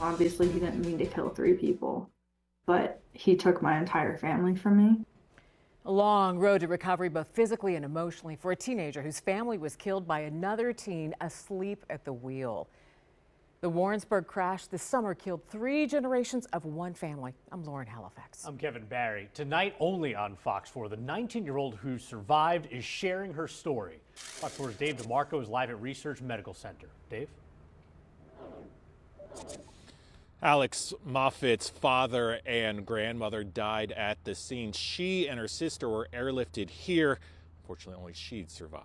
Obviously, he didn't mean to kill 3 people, but he took my entire family from me. A long road to recovery, both physically and emotionally, for a teenager whose family was killed by another teen asleep at the wheel. The Warrensburg crash this summer killed 3 generations of one family. I'm Lauren Halifax. I'm Kevin Barry. Tonight only on Fox 4, the 19-year-old who survived is sharing her story. Fox 4's Dave DeMarco is live at Research Medical Center. Dave? Alex Moffitt's father and grandmother died at the scene. She and her sister were airlifted here. Fortunately, only she'd survive.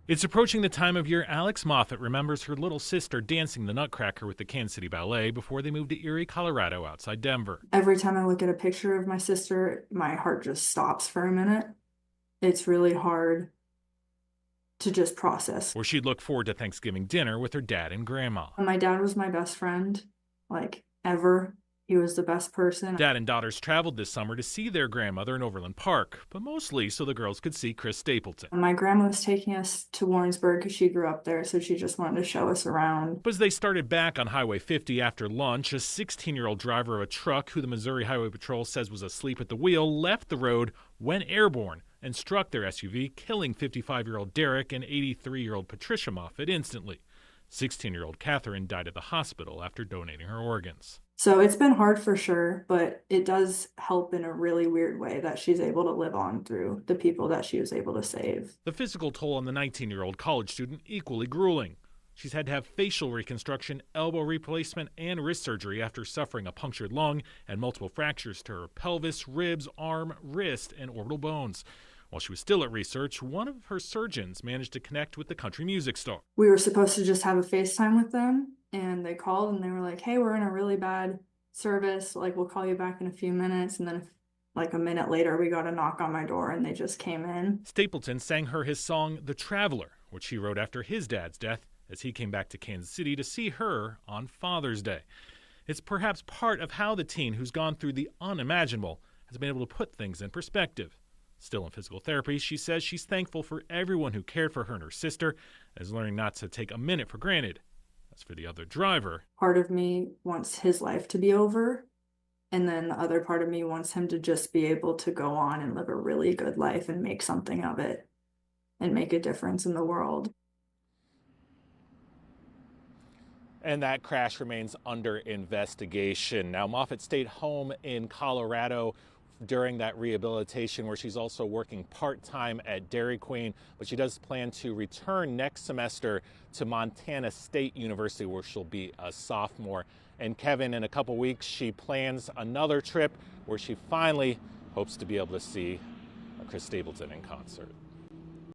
It's approaching the time of year Alex Moffitt remembers her little sister dancing the Nutcracker with the Kansas City Ballet before they moved to Erie, Colorado, outside Denver. Every time I look at a picture of my sister, my heart just stops for a minute. It's really hard to just process. Where she'd look forward to Thanksgiving dinner with her dad and grandma. My dad was my best friend, like, ever. He was the best person. Dad and daughters traveled this summer to see their grandmother in Overland Park, but mostly so the girls could see Chris Stapleton. My grandma was taking us to Warrensburg because she grew up there, so she just wanted to show us around. But as they started back on Highway 50 after lunch, a 16-year-old driver of a truck who the Missouri Highway Patrol says was asleep at the wheel left the road, went airborne, and struck their SUV, killing 55-year-old Derek and 83-year-old Patricia Moffitt instantly. 16-year-old Catherine died at the hospital after donating her organs. So it's been hard for sure, but it does help in a really weird way that she's able to live on through the people that she was able to save. The physical toll on the 19-year-old college student equally grueling. She's had to have facial reconstruction, elbow replacement, and wrist surgery after suffering a punctured lung and multiple fractures to her pelvis, ribs, arm, wrist, and orbital bones. While she was still at research, one of her surgeons managed to connect with the country music star. We were supposed to just have a FaceTime with them, and they called and they were like, hey, we're in a really bad service. Like, we'll call you back in a few minutes. And then like a minute later, we got a knock on my door and they just came in. Stapleton sang her his song, The Traveler, which he wrote after his dad's death as he came back to Kansas City to see her on Father's Day. It's perhaps part of how the teen who's gone through the unimaginable has been able to put things in perspective. Still in physical therapy, she says she's thankful for everyone who cared for her and her sister, and is learning not to take a minute for granted. As for the other driver, part of me wants his life to be over, and then the other part of me wants him to just be able to go on and live a really good life and make something of it and make a difference in the world. And that crash remains under investigation. Now, Moffitt stayed home in Colorado during that rehabilitation, where she's also working part-time at Dairy Queen, but she does plan to return next semester to Montana State University, where she'll be a sophomore. And Kevin, in a couple weeks, she plans another trip where she finally hopes to be able to see Chris Stapleton in concert.